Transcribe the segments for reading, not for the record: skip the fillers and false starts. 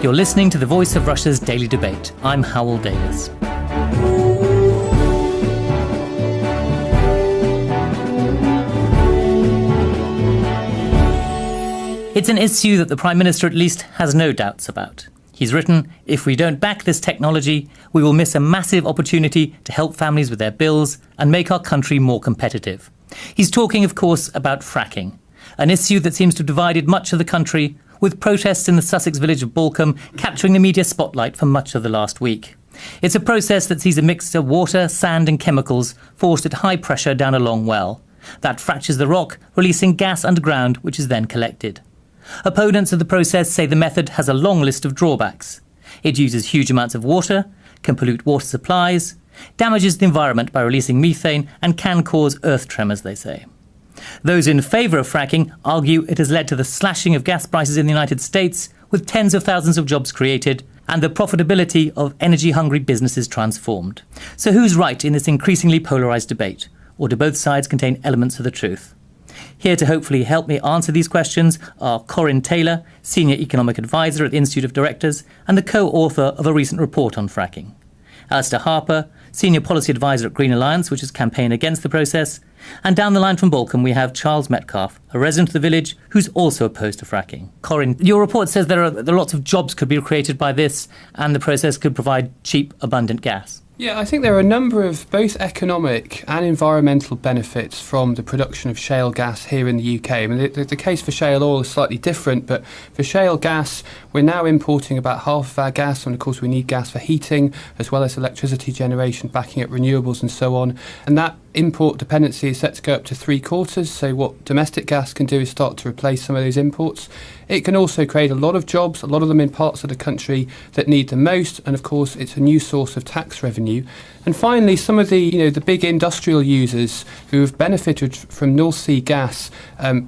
You're listening to the Voice of Russia's Daily Debate. I'm Howell Davis. It's an issue that the Prime Minister at least has no doubts about. He's written, "If we don't back this technology, we will miss a massive opportunity to help families with their bills and make our country more competitive." He's talking, of course, about fracking, an issue that seems to have divided much of the country, with protests in the Sussex village of Balcombe capturing the media spotlight for much of the last week. It's a process that sees a mixture of water, sand and chemicals forced at high pressure down a long well. That fractures the rock, releasing gas underground, which is then collected. Opponents of the process say the method has a long list of drawbacks. It uses huge amounts of water, can pollute water supplies, damages the environment by releasing methane, and can cause earth tremors, they say. Those in favour of fracking argue it has led to the slashing of gas prices in the United States, with tens of thousands of jobs created, and the profitability of energy-hungry businesses transformed. So who's right in this increasingly polarised debate? Or do both sides contain elements of the truth? Here to hopefully help me answer these questions are Corinne Taylor, Senior Economic Advisor at the Institute of Directors and the co-author of a recent report on fracking. Alistair Harper, Senior Policy Advisor at Green Alliance, which has campaigned against the process. And down the line from Balcombe, we have Charles Metcalfe, a resident of the village who's also opposed to fracking. Corinne, your report says there are lots of jobs could be created by this and the process could provide cheap, abundant gas. Yeah, I think there are a number of both economic and environmental benefits from the production of shale gas here in the UK. I mean, the case for shale oil is slightly different, but for shale gas, we're now importing about half of our gas, and of course we need gas for heating, as well as electricity generation, backing up renewables and so on. And that import dependency is set to go up to 3/4, so what domestic gas can do is start to replace some of those imports. It can also create a lot of jobs, a lot of them in parts of the country that need them most, and of course it's a new source of tax revenue. And finally, some of the big industrial users who have benefited from North Sea gas,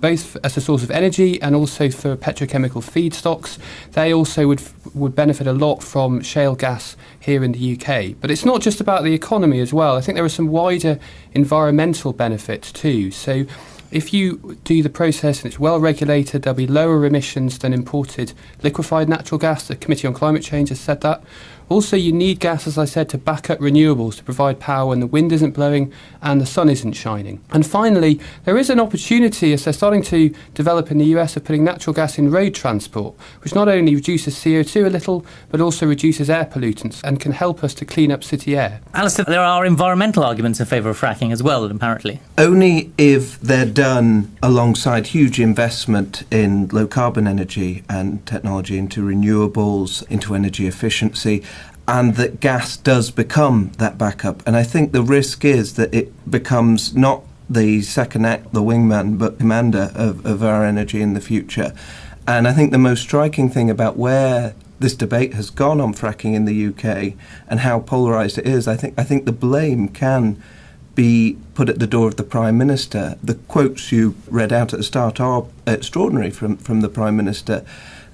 both as a source of energy and also for petrochemical feedstocks, they also would benefit a lot from shale gas here in the UK. But it's not just about the economy as well. I think there are some wider environmental benefits too. So if you do the process and it's well regulated, there'll be lower emissions than imported liquefied natural gas. The Committee on Climate Change has said that. Also, you need gas, as I said, to back up renewables, to provide power when the wind isn't blowing and the sun isn't shining. And finally, there is an opportunity, as they're starting to develop in the US, of putting natural gas in road transport, which not only reduces CO2 a little, but also reduces air pollutants and can help us to clean up city air. Alistair, there are environmental arguments in favour of fracking as well, apparently. Only if they're done alongside huge investment in low-carbon energy and technology into renewables, into energy efficiency, and that gas does become that backup. And I think the risk is that it becomes not the second act, the wingman, but commander of our energy in the future. And I think the most striking thing about where this debate has gone on fracking in the UK and how polarised it is, I think the blame can be put at the door of the Prime Minister. The quotes you read out at the start are extraordinary from the Prime Minister,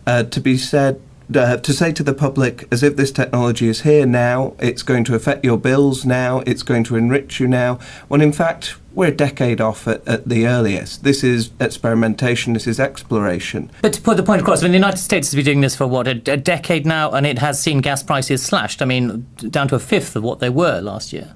to say to the public, as if this technology is here now, it's going to affect your bills now, it's going to enrich you now, when in fact we're a decade off at the earliest. This is experimentation, this is exploration. But to put the point across, the United States has been doing this for, a decade now, and it has seen gas prices slashed, down to a fifth of what they were last year.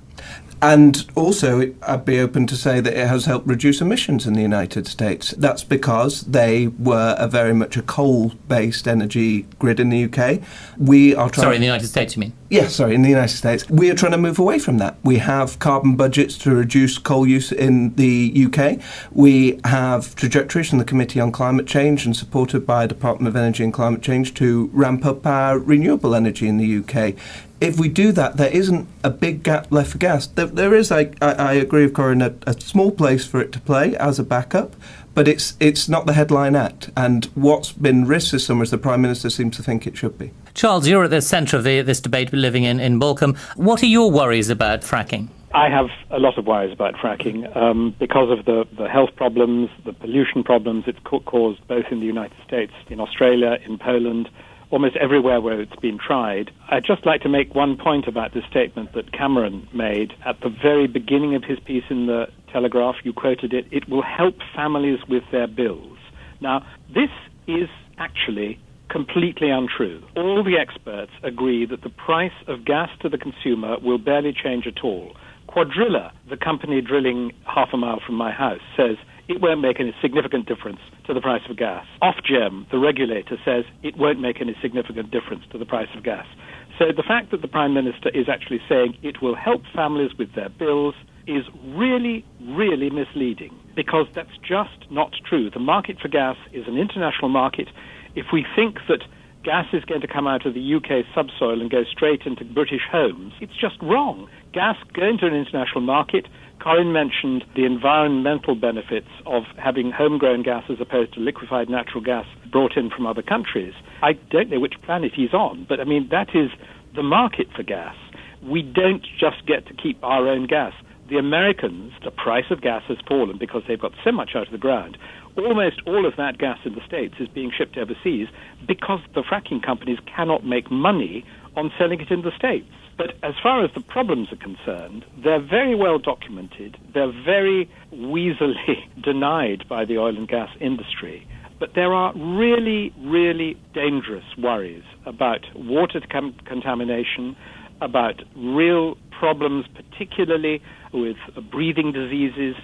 And also, I'd be open to say that it has helped reduce emissions in the United States. That's because they were very much a coal-based energy grid in the UK. We are trying... Sorry, in the United States, you mean? Yes, sorry, in the United States. We are trying to move away from that. We have carbon budgets to reduce coal use in the UK. We have trajectories from the Committee on Climate Change and supported by the Department of Energy and Climate Change to ramp up our renewable energy in the UK. If we do that, there isn't a big gap left for gas. There is, I agree with Corinne, a small place for it to play as a backup, but it's not the headline act. And what's been risked this summer is the Prime Minister seems to think it should be. Charles, you're at the centre of this debate, living in Balcombe. What are your worries about fracking? I have a lot of worries about fracking because of the health problems, the pollution problems it's caused both in the United States, in Australia, in Poland, almost everywhere where it's been tried. I'd just like to make one point about the statement that Cameron made at the very beginning of his piece in the Telegraph. You quoted it. It will help families with their bills. Now, this is actually completely untrue. All the experts agree that the price of gas to the consumer will barely change at all. Quadrilla, the company drilling half a mile from my house, says it won't make any significant difference to the price of gas. Ofgem, the regulator, says it won't make any significant difference to the price of gas. So the fact that the Prime Minister is actually saying it will help families with their bills is really, really misleading, because that's just not true. The market for gas is an international market. If we think that gas is going to come out of the UK subsoil and go straight into British homes, it's just wrong. Gas going to an international market. Corinne mentioned the environmental benefits of having homegrown gas as opposed to liquefied natural gas brought in from other countries. I don't know which planet he's on, but I mean, that is the market for gas. We don't just get to keep our own gas. The Americans, the price of gas has fallen because they've got so much out of the ground. Almost all of that gas in the States is being shipped overseas because the fracking companies cannot make money on selling it in the States. But as far as the problems are concerned, they're very well documented. They're very weaselly denied by the oil and gas industry. But there are really, really dangerous worries about water contamination, about real problems, particularly with breathing diseases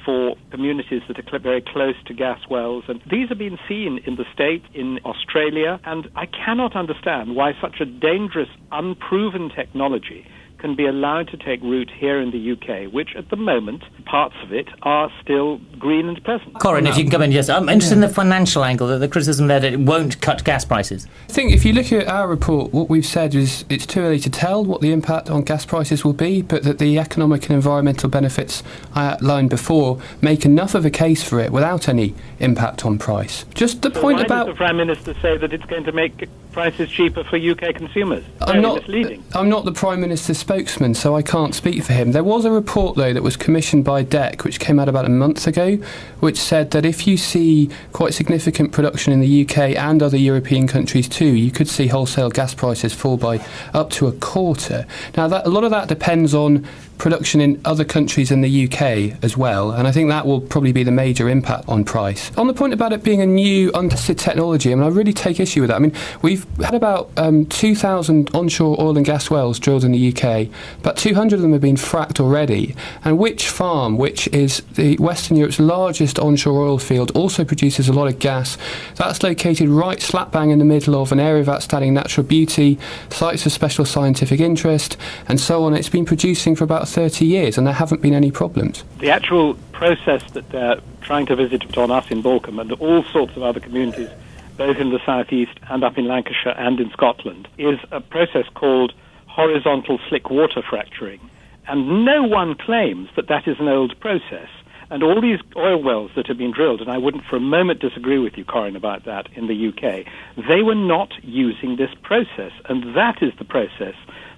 for communities that are very close to gas wells. And these have been seen in the States, in Australia, and I cannot understand why such a dangerous, unproven technology can be allowed to take root here in the UK, which at the moment, parts of it are still green and pleasant. Corinne, if you can come in, yes. I'm interested in the financial angle, the criticism there that it won't cut gas prices. I think if you look at our report, what we've said is it's too early to tell what the impact on gas prices will be, but that the economic and environmental benefits I outlined before make enough of a case for it without any impact on price. Just the point why about... does the Prime Minister say that it's going to make prices cheaper for UK consumers? Very misleading. I'm not the Prime Minister's spokesman, so I can't speak for him. There was a report, though, that was commissioned by DEC, which came out about a month ago, which said that if you see quite significant production in the UK and other European countries too, you could see wholesale gas prices fall by up to a quarter. Now, a lot of that depends on production in other countries in the UK as well, and I think that will probably be the major impact on price. On the point about it being a new untested technology, I mean, I really take issue with that. I mean, we've had about 2,000 onshore oil and gas wells drilled in the UK. About 200 of them have been fracked already, and Wytch Farm, which is the Western Europe's largest onshore oil field, also produces a lot of gas. That's located right slap bang in the middle of an area of outstanding natural beauty, sites of special scientific interest, and so on. It's been producing for about 30 years, and there haven't been any problems. The actual process that they're trying to visit on us in Balcombe and all sorts of other communities, both in the southeast and up in Lancashire and in Scotland, is a process called horizontal slick water fracturing. And no one claims that that is an old process. And all these oil wells that have been drilled, and I wouldn't for a moment disagree with you, Corinne, about that in the UK, they were not using this process. And that is the process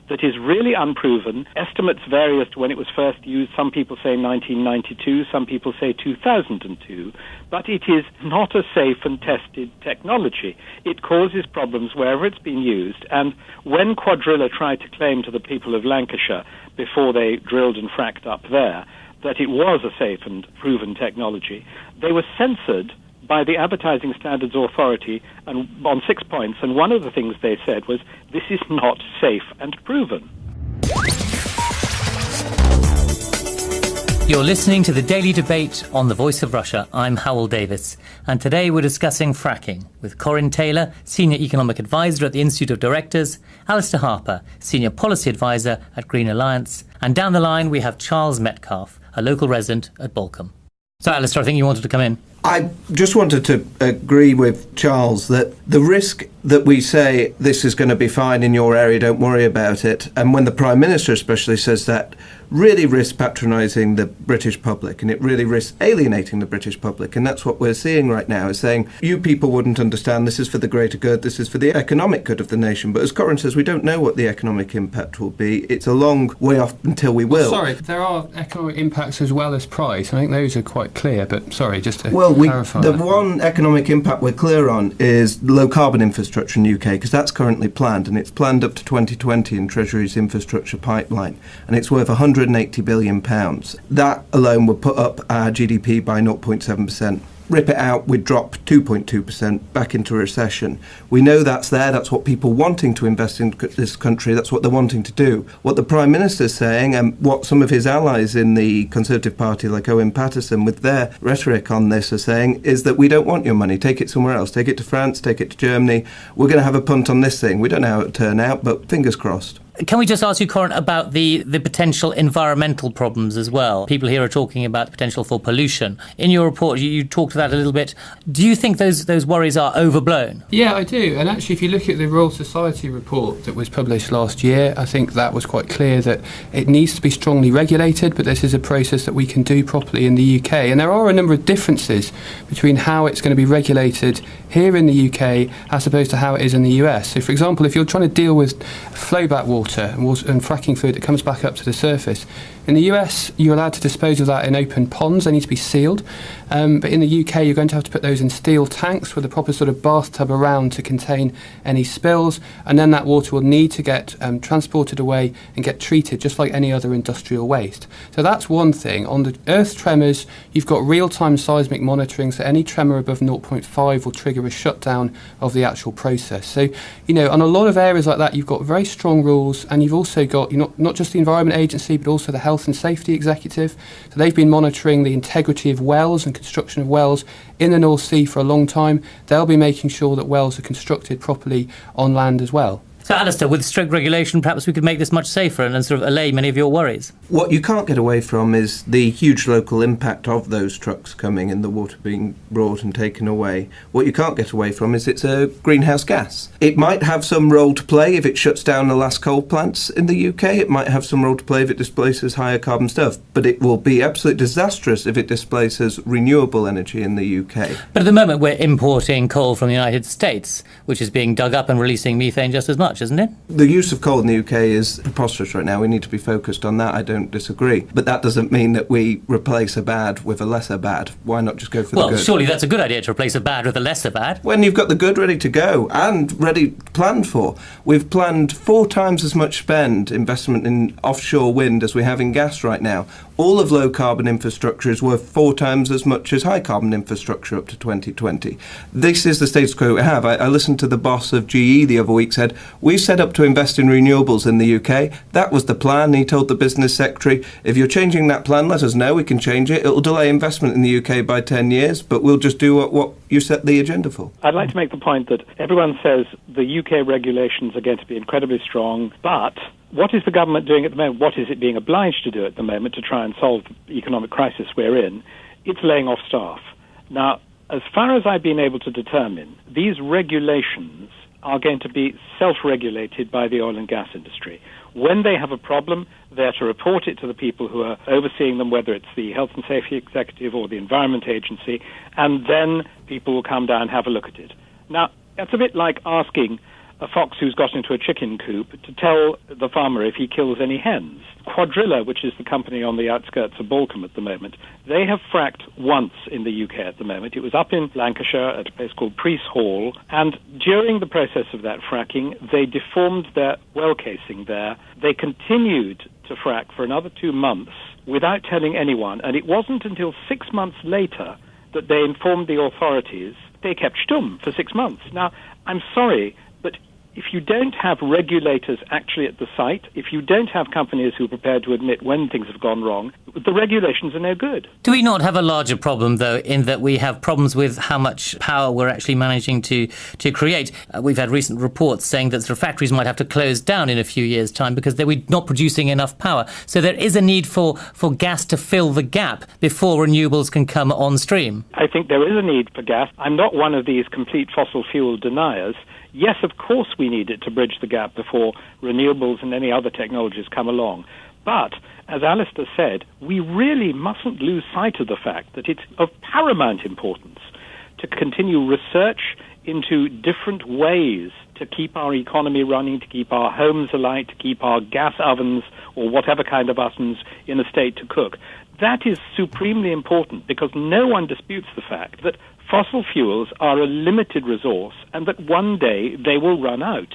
that is really unproven. Estimates vary as to when it was first used. Some people say 1992, some people say 2002, but it is not a safe and tested technology. It causes problems wherever it's been used, and when Quadrilla tried to claim to the people of Lancashire before they drilled and fracked up there that it was a safe and proven technology, they were censored by the Advertising Standards Authority and on 6 points, and one of the things they said was, this is not safe and proven. You're listening to the Daily Debate on The Voice of Russia. I'm Howell Davis, and today we're discussing fracking with Corinne Taylor, Senior Economic Advisor at the Institute of Directors, Alistair Harper, Senior Policy Advisor at Green Alliance, and down the line we have Charles Metcalfe, a local resident at Balcombe. So, Alistair, I think you wanted to come in. I just wanted to agree with Charles that the risk that we say this is going to be fine in your area, don't worry about it, and when the Prime Minister especially says that, really risks patronising the British public, and it really risks alienating the British public, and that's what we're seeing right now, is saying, you people wouldn't understand, this is for the greater good, this is for the economic good of the nation. But as Corinne says, we don't know what the economic impact will be. It's a long way off until we will. Sorry, there are economic impacts as well as price. I think those are quite clear, but sorry, just to clarify the that. one economic impact we're clear on is low carbon infrastructure in the UK, because that's currently planned, and it's planned up to 2020 in Treasury's infrastructure pipeline, and it's worth £180 billion. That alone would put up our GDP by 0.7%. rip it out, we'd drop 2.2% back into recession. We know that's there. That's what people wanting to invest in this country, that's what they're wanting to do. What the Prime Minister's saying, and what some of his allies in the Conservative Party, like Owen Paterson, with their rhetoric on this are saying, is that we don't want your money. Take it somewhere else. Take it to France, take it to Germany. We're going to have a punt on this thing. We don't know how it'll turn out, but fingers crossed. Can we just ask you, Corin, about the potential environmental problems as well? People here are talking about the potential for pollution. In your report, you talked to that a little bit. Do you think those worries are overblown? Yeah, I do. And actually, if you look at the Royal Society report that was published last year, I think that was quite clear that it needs to be strongly regulated, but this is a process that we can do properly in the UK. And there are a number of differences between how it's going to be regulated here in the UK as opposed to how it is in the US. So, for example, if you're trying to deal with flowback water and fracking fluid that comes back up to the surface, in the US, you're allowed to dispose of that in open ponds. They need to be sealed. But in the UK, you're going to have to put those in steel tanks with a proper sort of bathtub around to contain any spills. And then that water will need to get transported away and get treated just like any other industrial waste. So that's one thing. On the earth tremors, you've got real-time seismic monitoring. So any tremor above 0.5 will trigger a shutdown of the actual process. So, on a lot of areas like that, you've got very strong rules. And you've also got, not just the Environment Agency, but also the Health and Safety Executive. So they've been monitoring the integrity of wells and construction of wells in the North Sea for a long time. They'll be making sure that wells are constructed properly on land as well. So, Alistair, with strict regulation, perhaps we could make this much safer and sort of allay many of your worries. What you can't get away from is the huge local impact of those trucks coming and the water being brought and taken away. What you can't get away from is it's a greenhouse gas. It might have some role to play if it shuts down the last coal plants in the UK. It might have some role to play if it displaces higher carbon stuff. But it will be absolutely disastrous if it displaces renewable energy in the UK. But at the moment, we're importing coal from the United States, which is being dug up and releasing methane just as much, isn't it? The use of coal in the UK is preposterous right now. We need to be focused on that. I don't disagree. But that doesn't mean that we replace a bad with a lesser bad. Why not just go for the good? Well, surely that's a good idea, to replace a bad with a lesser bad. When you've got the good ready to go and ready planned for. We've planned 4 times as much investment in offshore wind as we have in gas right now. All of low carbon infrastructure is worth 4 times as much as high carbon infrastructure up to 2020. This is the status quo we have. I listened to the boss of GE the other week said, we've set up to invest in renewables in the UK. That was the plan. He told the business secretary, if you're changing that plan, let us know. We can change it. It'll delay investment in the UK by 10 years, but we'll just do what you set the agenda for. I'd like to make the point that everyone says the UK regulations are going to be incredibly strong, but what is the government doing at the moment? What is it being obliged to do at the moment to try and solve the economic crisis we're in? It's laying off staff. Now, as far as I've been able to determine, these regulations are going to be self-regulated by the oil and gas industry. When they have a problem, they're to report it to the people who are overseeing them, whether it's the Health and Safety Executive or the Environment Agency, and then people will come down and have a look at it. Now, that's a bit like asking a fox who's got into a chicken coop to tell the farmer if he kills any hens. Quadrilla, which is the company on the outskirts of Balcombe at the moment, they have fracked once in the UK at the moment. It was up in Lancashire at a place called Priest Hall, and during the process of that fracking, they deformed their well casing there. They continued to frack for another 2 months without telling anyone, and it wasn't until 6 months later that they informed the authorities. They kept stum for 6 months. Now, I'm sorry, but if you don't have regulators actually at the site, if you don't have companies who are prepared to admit when things have gone wrong, the regulations are no good. Do we not have a larger problem, though, in that we have problems with how much power we're actually managing to create? We've had recent reports saying that sort of factories might have to close down in a few years' time because we're not producing enough power. So there is a need for gas to fill the gap before renewables can come on stream. I think there is a need for gas. I'm not one of these complete fossil fuel deniers. Yes, of course we need it to bridge the gap before renewables and any other technologies come along. But, as Alistair said, we really mustn't lose sight of the fact that it's of paramount importance to continue research into different ways to keep our economy running, to keep our homes alight, to keep our gas ovens or whatever kind of ovens in a state to cook. That is supremely important because no one disputes the fact that fossil fuels are a limited resource and that one day they will run out.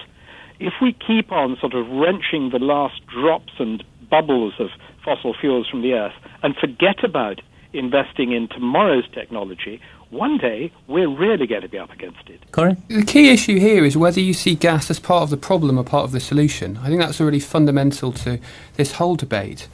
If we keep on sort of wrenching the last drops and bubbles of fossil fuels from the earth and forget about investing in tomorrow's technology, one day we're really going to be up against it. Corin? The key issue here is whether you see gas as part of the problem or part of the solution. I think that's really fundamental to this whole debate.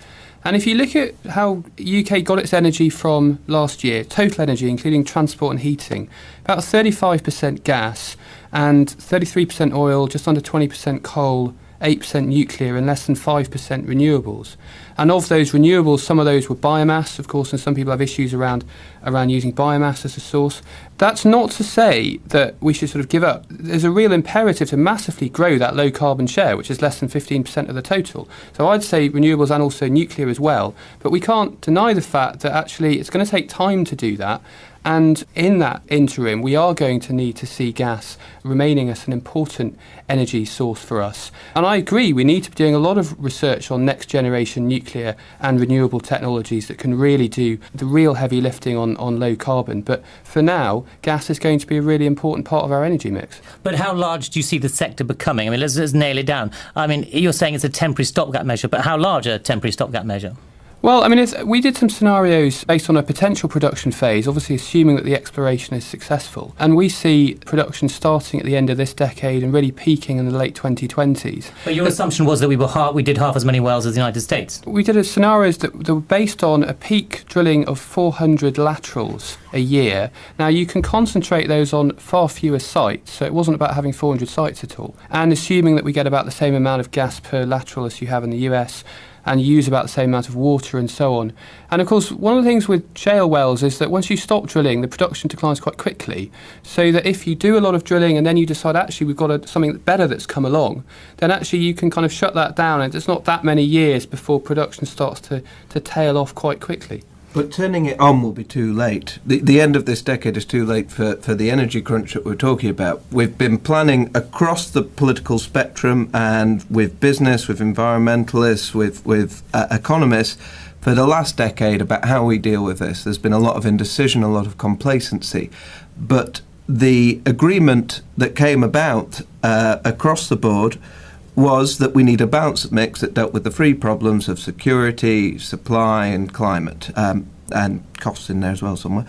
And if you look at how UK got its energy from last year, total energy, including transport and heating, about 35% gas and 33% oil, just under 20% coal, 8% nuclear and less than 5% renewables. And of those renewables, some of those were biomass, of course, and some people have issues around using biomass as a source. That's not to say that we should sort of give up. There's a real imperative to massively grow that low carbon share, which is less than 15% of the total. So I'd say renewables and also nuclear as well. But we can't deny the fact that actually it's going to take time to do that. And in that interim, we are going to need to see gas remaining as an important energy source for us. And I agree, we need to be doing a lot of research on next generation nuclear and renewable technologies that can really do the real heavy lifting on low carbon. But for now, gas is going to be a really important part of our energy mix. But how large do you see the sector becoming? I mean, let's nail it down. I mean, you're saying it's a temporary stopgap measure, but how large a temporary stopgap measure? Well, I mean, we did some scenarios based on a potential production phase, obviously assuming that the exploration is successful. And we see production starting at the end of this decade and really peaking in the late 2020s. But your assumption was that we did half as many wells as the United States? We did scenarios that were based on a peak drilling of 400 laterals a year. Now, you can concentrate those on far fewer sites, so it wasn't about having 400 sites at all. And assuming that we get about the same amount of gas per lateral as you have in the US, and use about the same amount of water and so on. And of course, one of the things with shale wells is that once you stop drilling, the production declines quite quickly. So that if you do a lot of drilling and then you decide, actually, we've got something better that's come along, then actually you can kind of shut that down, and it's not that many years before production starts to tail off quite quickly. But turning it on will be too late. The end of this decade is too late for the energy crunch that we're talking about. We've been planning across the political spectrum and with business, with environmentalists, with economists for the last decade about how we deal with this. There's been a lot of indecision, a lot of complacency. But the agreement that came about across the board was that we need a balanced mix that dealt with the three problems of security, supply and climate, and costs in there as well somewhere.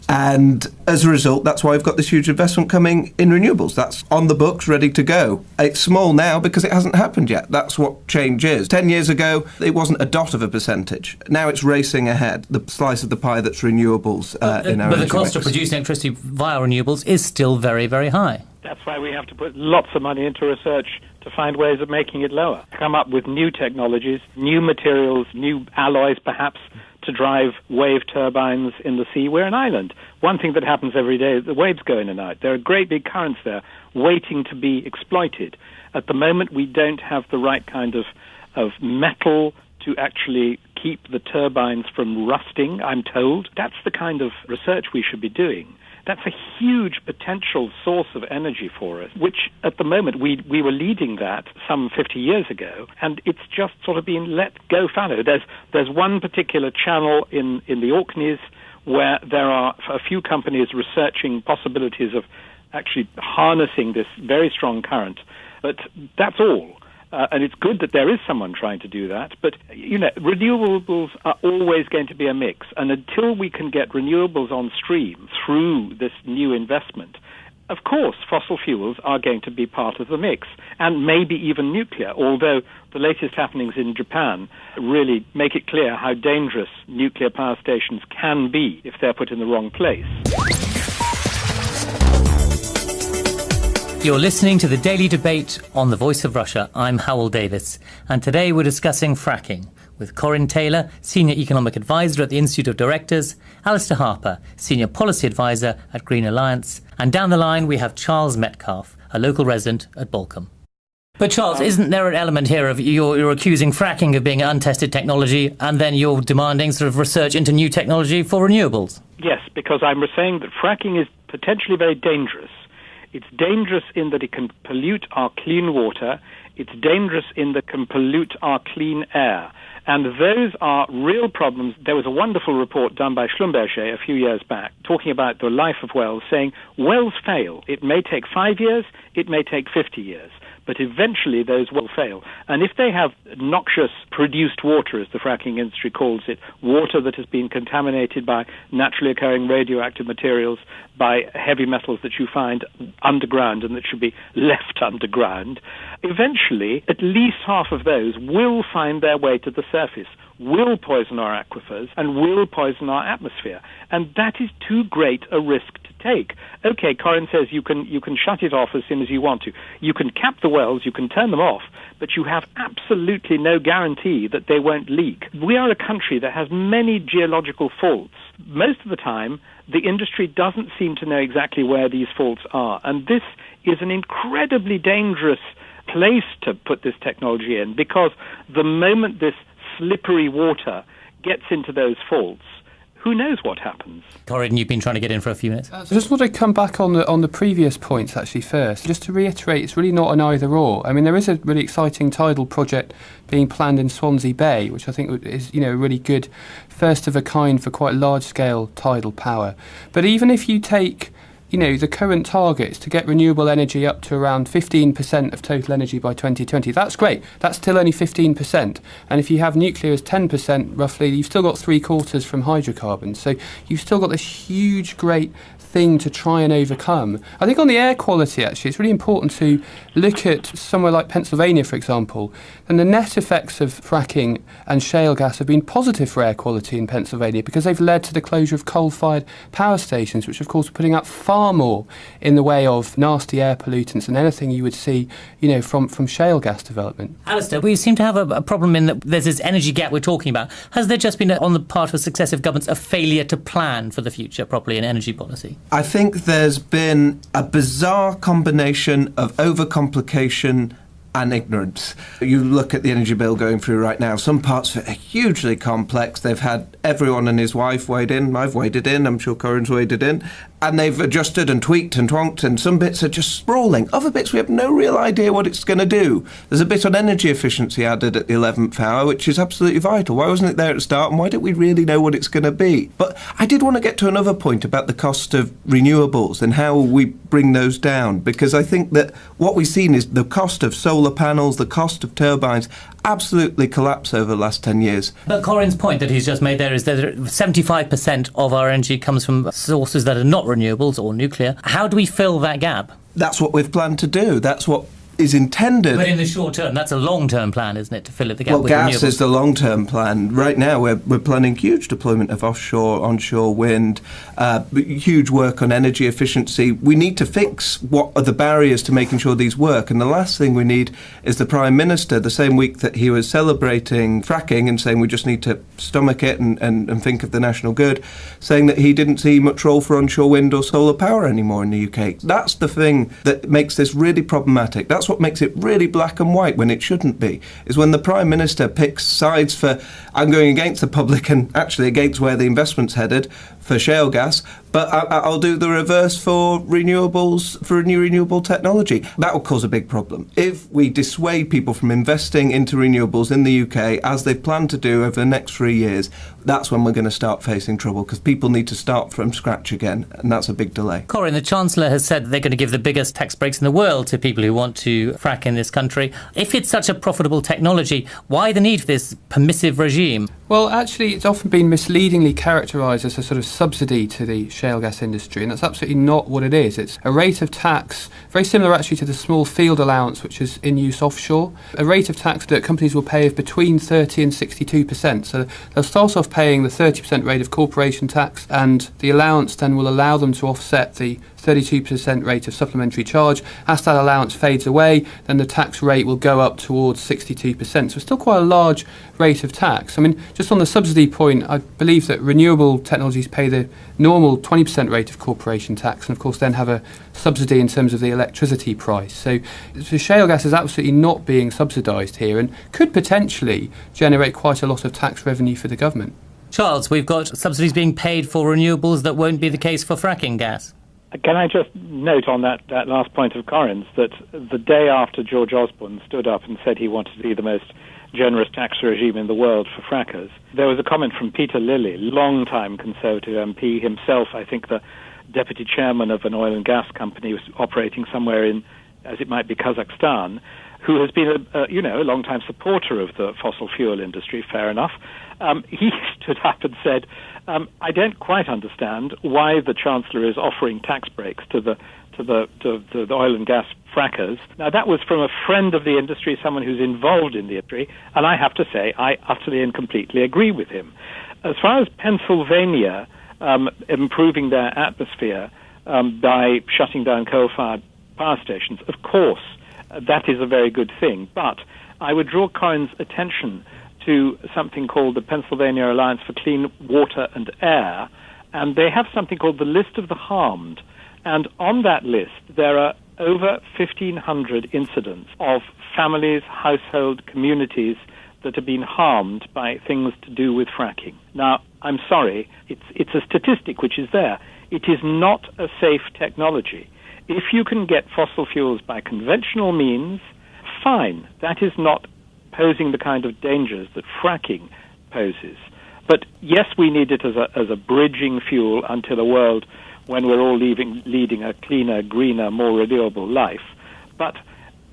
And as a result, that's why we've got this huge investment coming in renewables. That's on the books, ready to go. It's small now because it hasn't happened yet. That's what change is. 10 years ago, it wasn't a dot of a percentage. Now it's racing ahead, the slice of the pie that's renewables in our But the cost of producing electricity via renewables is still very, very high. That's why we have to put lots of money into research to find ways of making it lower. Come up with new technologies, new materials, new alloys perhaps, to drive wave turbines in the sea. We're an island. One thing that happens every day is the waves go in and out. There are great big currents there waiting to be exploited. At the moment, we don't have the right kind of metal to actually keep the turbines from rusting, I'm told. That's the kind of research we should be doing. That's a huge potential source of energy for us, which at the moment we were leading that some 50 years ago, and it's just sort of been let go fallow. There's one particular channel in the Orkneys where there are a few companies researching possibilities of actually harnessing this very strong current, but that's all. And it's good that there is someone trying to do that. But, renewables are always going to be a mix. And until we can get renewables on stream through this new investment, of course, fossil fuels are going to be part of the mix, and maybe even nuclear, although the latest happenings in Japan really make it clear how dangerous nuclear power stations can be if they're put in the wrong place. You're listening to the Daily Debate on The Voice of Russia. I'm Howell Davis, and today we're discussing fracking with Corin Taylor, Senior Economic Advisor at the Institute of Directors, Alistair Harper, Senior Policy Advisor at Green Alliance, and down the line we have Charles Metcalfe, a local resident at Balcombe. But Charles, isn't there an element here of you're accusing fracking of being untested technology, and then you're demanding sort of research into new technology for renewables? Yes, because I'm saying that fracking is potentially very dangerous. It's dangerous in that it can pollute our clean water. It's dangerous in that it can pollute our clean air. And those are real problems. There was a wonderful report done by Schlumberger a few years back talking about the life of wells, saying wells fail. It may take 5 years, it may take 50 years. but eventually those will fail. And if they have noxious produced water, as the fracking industry calls it, water that has been contaminated by naturally occurring radioactive materials, by heavy metals that you find underground and that should be left underground, eventually at least half of those will find their way to the surface, will poison our aquifers, and will poison our atmosphere. And that is too great a risk to take. Okay, Corinne says you can shut it off as soon as you want to. You can cap the wells, you can turn them off, but you have absolutely no guarantee that they won't leak. We are a country that has many geological faults. Most of the time, the industry doesn't seem to know exactly where these faults are. And this is an incredibly dangerous place to put this technology in, because the moment this slippery water gets into those faults, who knows what happens? Corinne, you've been trying to get in for a few minutes. I just want to come back on the previous points actually first. Just to reiterate, it's really not an either-or. I mean, there is a really exciting tidal project being planned in Swansea Bay, which I think is, a really good first of a kind for quite large-scale tidal power. But even if you take the current targets to get renewable energy up to around 15% of total energy by 2020. That's great. That's still only 15%. And if you have nuclear as 10%, roughly, you've still got 3/4 from hydrocarbons. So you've still got this huge, great thing to try and overcome. I think on the air quality, actually, it's really important to look at somewhere like Pennsylvania, for example, and the net effects of fracking and shale gas have been positive for air quality in Pennsylvania because they've led to the closure of coal-fired power stations, which, of course, are putting out far more in the way of nasty air pollutants than anything you would see, from shale gas development. Alistair, we seem to have a problem in that there's this energy gap we're talking about. Has there just been, on the part of successive governments, a failure to plan for the future properly in energy policy? I think there's been a bizarre combination of overcomplication and ignorance. You look at the energy bill going through right now, some parts of it are hugely complex. They've had everyone and his wife weighed in. I've weighed it in, I'm sure Corinne's weighed it in. And they've adjusted and tweaked and twonked, and some bits are just sprawling. Other bits we have no real idea what it's going to do. There's a bit on energy efficiency added at the 11th hour, which is absolutely vital. Why wasn't it there at the start, and why don't we really know what it's going to be? But I did want to get to another point about the cost of renewables and how we bring those down, because I think that what we've seen is the cost of solar panels, the cost of turbines, absolutely collapse over the last 10 years. But Corinne's point that he's just made there is that 75% of our energy comes from sources that are not renewables or nuclear. How do we fill that gap? That's what we've planned to do. That's what is intended. But in the short term, that's a long-term plan, isn't it, to fill the gap with gas renewables? Is the long-term plan. Right now, we're planning huge deployment of offshore, onshore wind, huge work on energy efficiency. We need to fix what are the barriers to making sure these work. And the last thing we need is the Prime Minister, the same week that he was celebrating fracking and saying we just need to stomach it and think of the national good, saying that he didn't see much role for onshore wind or solar power anymore in the UK. That's the thing that makes this really problematic. That's what makes it really black and white when it shouldn't be, is when the Prime Minister picks sides for, I'm going against the public and actually against where the investment's headed for shale gas, but I'll do the reverse for renewables, for new renewable technology. That will cause a big problem. If we dissuade people from investing into renewables in the UK, as they've planned to do over the next 3 years, that's when we're going to start facing trouble, because people need to start from scratch again, and that's a big delay. Corinne, the Chancellor has said they're going to give the biggest tax breaks in the world to people who want to frack in this country. If it's such a profitable technology, why the need for this permissive regime? Well, actually, it's often been misleadingly characterised as a sort of subsidy to the shale gas industry, and that's absolutely not what it is. It's a rate of tax, very similar actually to the small field allowance which is in use offshore, a rate of tax that companies will pay of between 30 and 62%. So they'll start off paying the 30% rate of corporation tax, and the allowance then will allow them to offset the 32% rate of supplementary charge. As that allowance fades away, then the tax rate will go up towards 62%. So it's still quite a large rate of tax. I mean, just on the subsidy point, I believe that renewable technologies pay the normal 20% rate of corporation tax, and of course then have a subsidy in terms of the electricity price. So shale gas is absolutely not being subsidised here and could potentially generate quite a lot of tax revenue for the government. Charles, we've got subsidies being paid for renewables that won't be the case for fracking gas. Can I just note on that last point of Corinne's that the day after George Osborne stood up and said he wanted to be the most generous tax regime in the world for frackers, there was a comment from Peter Lilly, long-time Conservative MP, himself, I think, the deputy chairman of an oil and gas company, was operating somewhere in as it might be Kazakhstan, who has been a long-time supporter of the fossil fuel industry, fair enough, he stood up and said, I don't quite understand why the Chancellor is offering tax breaks to the oil and gas frackers. Now, that was from a friend of the industry, someone who's involved in the industry, and I have to say I utterly and completely agree with him. As far as Pennsylvania improving their atmosphere by shutting down coal-fired power stations, of course, that is a very good thing. But I would draw Corin's attention to something called the Pennsylvania Alliance for Clean Water and Air, and they have something called the List of the Harmed. And on that list, there are over 1,500 incidents of families, household, communities that have been harmed by things to do with fracking. Now, I'm sorry, it's a statistic which is there. It is not a safe technology. If you can get fossil fuels by conventional means, fine. That is not posing the kind of dangers that fracking poses. But yes, we need it as a bridging fuel until a world when we're all leading a cleaner, greener, more renewable life. But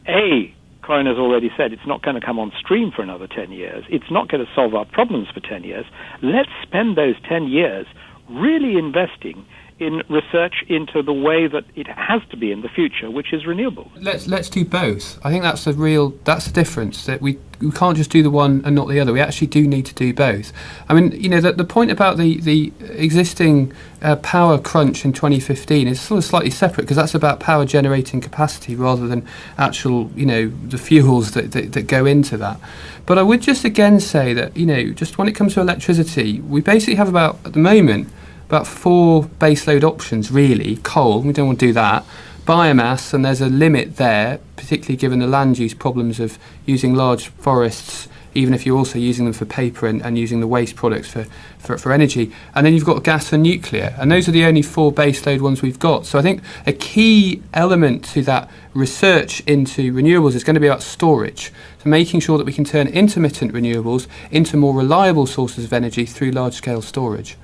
Corin has already said it's not going to come on stream for another 10 years. It's not going to solve our problems for 10 years. Let's spend those 10 years really investing in research into the way that it has to be in the future, which is renewable. Let's do both. I think that's the difference, that we can't just do the one and not the other. We actually do need to do both. I mean, the point about the existing power crunch in 2015 is sort of slightly separate, because that's about power generating capacity rather than actual, the fuels that go into that. But I would just again say that, just when it comes to electricity, we basically have at the moment, about 4 baseload options, really. Coal, we don't want to do that. Biomass, and there's a limit there, particularly given the land use problems of using large forests, even if you're also using them for paper and using the waste products for energy. And then you've got gas and nuclear, and those are the only 4 baseload ones we've got. So I think a key element to that research into renewables is going to be about storage. So making sure that we can turn intermittent renewables into more reliable sources of energy through large-scale storage.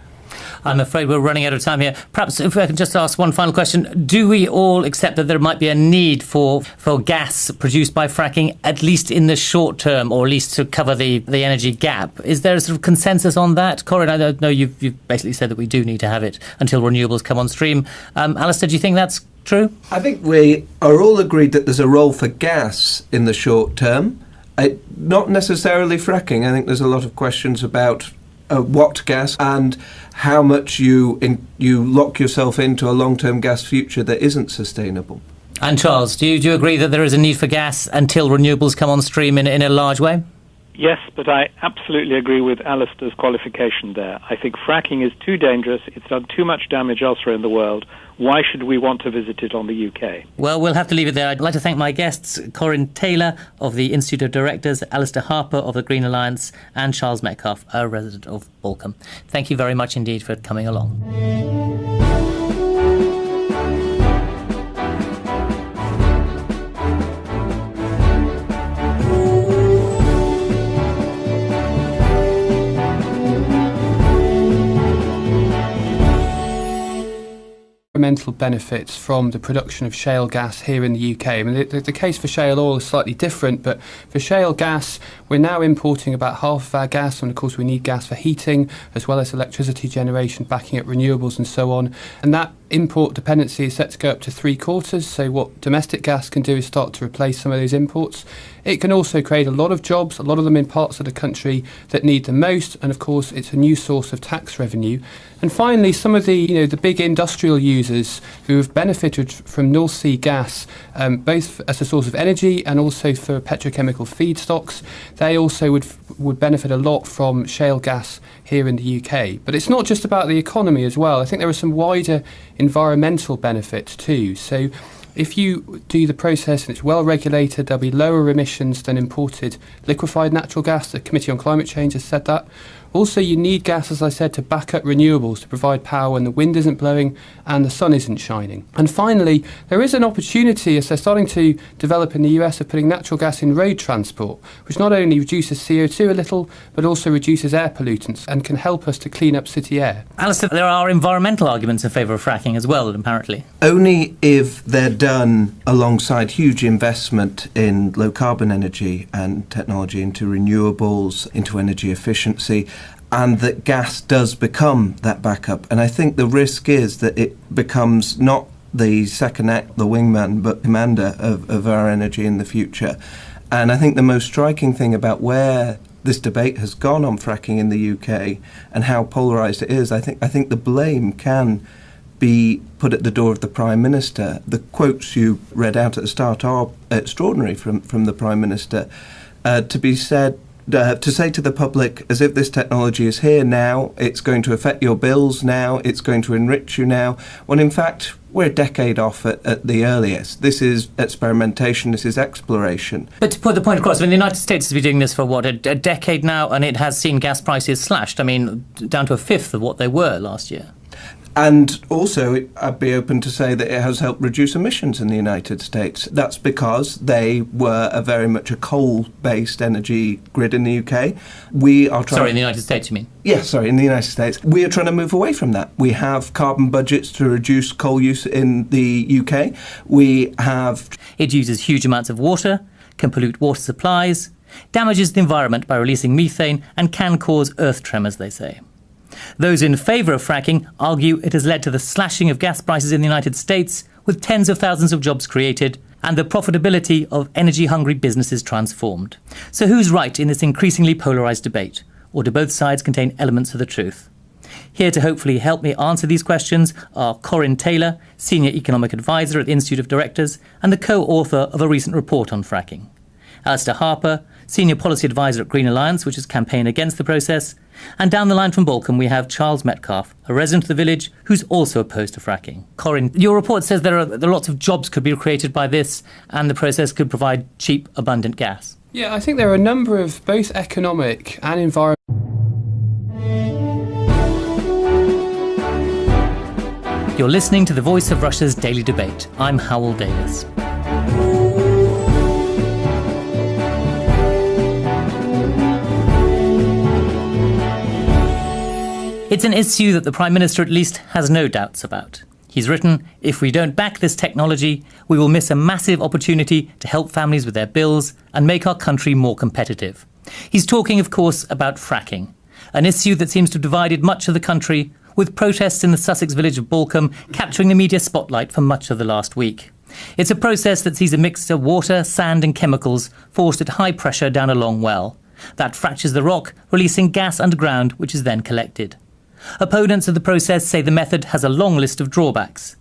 I'm afraid we're running out of time here. Perhaps if I can just ask one final question. Do we all accept that there might be a need for gas produced by fracking, at least in the short term, or at least to cover the energy gap? Is there a sort of consensus on that? Corin, I know you've basically said that we do need to have it until renewables come on stream. Alistair, do you think that's true? I think we are all agreed that there's a role for gas in the short term. Not necessarily fracking. I think there's a lot of questions about what gas and how much you lock yourself into a long-term gas future that isn't sustainable. And Charles, do you agree that there is a need for gas until renewables come on stream in a large way? Yes, but I absolutely agree with Alistair's qualification there. I think fracking is too dangerous. It's done too much damage elsewhere in the world. Why should we want to visit it on the UK? Well, we'll have to leave it there. I'd like to thank my guests, Corin Taylor of the Institute of Directors, Alistair Harper of the Green Alliance, and Charles Metcalfe, a resident of Balcombe. Thank you very much indeed for coming along. Environmental benefits from the production of shale gas here in the UK. I mean, the case for shale oil is slightly different, but for shale gas, we're now importing about half of our gas, and of course we need gas for heating, as well as electricity generation, backing up renewables and so on. And that import dependency is set to go up to 3/4, so what domestic gas can do is start to replace some of those imports. It can also create a lot of jobs, a lot of them in parts of the country that need them most, and of course it's a new source of tax revenue. And finally, some of the big industrial users who have benefited from North Sea gas, both as a source of energy and also for petrochemical feedstocks, they also would benefit a lot from shale gas here in the UK. But it's not just about the economy as well. I think there are some wider environmental benefits too. So if you do the process and it's well regulated, there'll be lower emissions than imported liquefied natural gas. The Committee on Climate Change has said that. Also, you need gas, as I said, to back up renewables, to provide power when the wind isn't blowing and the sun isn't shining. And finally, there is an opportunity, as they're starting to develop in the US, of putting natural gas in road transport, which not only reduces CO2 a little, but also reduces air pollutants and can help us to clean up city air. Alistair, there are environmental arguments in favour of fracking as well, apparently. Only if they're done alongside huge investment in low carbon energy and technology, into renewables, into energy efficiency, and that gas does become that backup. And I think the risk is that it becomes not the second act, the wingman, but commander of our energy in the future. And I think the most striking thing about where this debate has gone on fracking in the UK and how polarised it is, I think the blame can be put at the door of the Prime Minister. The quotes you read out at the start are extraordinary from the Prime Minister, to be said, to say to the public, as if this technology is here now, it's going to affect your bills now, it's going to enrich you now, when in fact we're a decade off at the earliest. This is experimentation, this is exploration. But to put the point across, the United States has been doing this for, a decade now, and it has seen gas prices slashed, down to a fifth of what they were last year. And also, I'd be open to say that it has helped reduce emissions in the United States. That's because they were very much a coal-based energy grid in the UK. We are trying... Sorry, in the United States, you mean? Yes, sorry, in the United States. We are trying to move away from that. We have carbon budgets to reduce coal use in the UK. We have... It uses huge amounts of water, can pollute water supplies, damages the environment by releasing methane, and can cause earth tremors, they say. Those in favour of fracking argue it has led to the slashing of gas prices in the United States, with tens of thousands of jobs created, and the profitability of energy-hungry businesses transformed. So who's right in this increasingly polarised debate? Or do both sides contain elements of the truth? Here to hopefully help me answer these questions are Corinne Taylor, Senior Economic Advisor at the Institute of Directors and the co-author of a recent report on fracking. Alistair Harper, Senior Policy Advisor at Green Alliance, which has campaigned against the process. And down the line from Balcombe, we have Charles Metcalfe, a resident of the village who's also opposed to fracking. Corinne, your report says there are lots of jobs could be created by this, and the process could provide cheap, abundant gas. Yeah, I think there are a number of both economic and environmental... You're listening to the Voice of Russia's Daily Debate. I'm Howell Davis. It's an issue that the Prime Minister at least has no doubts about. He's written, if we don't back this technology, we will miss a massive opportunity to help families with their bills and make our country more competitive. He's talking, of course, about fracking, an issue that seems to have divided much of the country, with protests in the Sussex village of Balcombe capturing the media spotlight for much of the last week. It's a process that sees a mix of water, sand and chemicals forced at high pressure down a long well. That fractures the rock, releasing gas underground, which is then collected. Opponents of the process say the method has a long list of drawbacks.